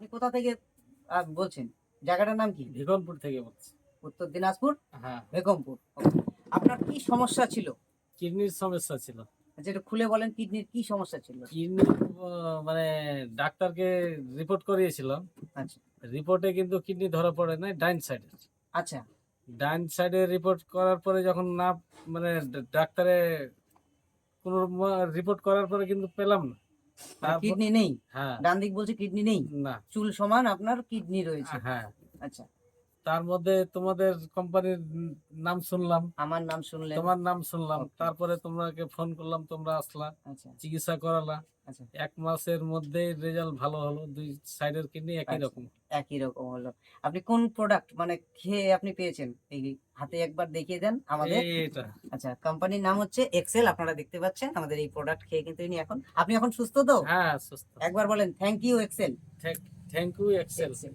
আপনি কোথা থেকে বলছেন? জায়গাটার নাম কি? ভিগনপুর থেকে বলছি। উত্তর দিনাজপুর, হ্যাঁ, বেগমপুর। ওকে। আপনার কি সমস্যা ছিল? কিডনির সমস্যা ছিল। আচ্ছা, একটু খুলে বলেন কিডনির কি সমস্যা ছিল? কিডনি মানে ডাক্তারকে রিপোর্ট করিয়েছিলাম। আচ্ছা, রিপোর্টে কিন্তু কিডনি ধরা পড়ে নাই, ডাইন সাইডে। আচ্ছা। ডাইন সাইডে রিপোর্ট করার পরে যখন না মানে ডাক্তারে কোনো রিপোর্ট করার পরে কিন্তু পেলাম না। মানে তারপর কিডনি নেই? হ্যাঁ, ডান দিক বলছে কিডনি নেই? না, চুল সমান আপনার কিডনি রয়েছে। হ্যাঁ। আচ্ছা, তার মধ্যে তোমাদের কোম্পানির নাম শুনলাম, আমার নাম শুনলেন। তোমার নাম শুনলাম। ওকে। তারপরে তোমাকে ফোন করলাম, তোমরা আসলা, আচ্ছা, চিকিৎসা করালা। আচ্ছা, ১ মাসের মধ্যেই রেজাল্ট ভালো হলো। ২ সাইডের কিডনি একই আচ্ছা। রকম। একই রকম হলো। আপনি কোন প্রোডাক্ট মানে খেয়ে আপনি পেয়েছেন? এই হাতে একবার দেখিয়ে দেন আমাদের। এইটা। আচ্ছা, কোম্পানির নাম হচ্ছে এক্সেল। আপনারা দেখতে পাচ্ছেন আমাদের এই প্রোডাক্ট খেয়ে কিন্তু ইনি এখন আপনি এখন সুস্থ তো? হ্যাঁ, সুস্থ। একবার বলেন thank you Excel. Thank you Excel. Excel.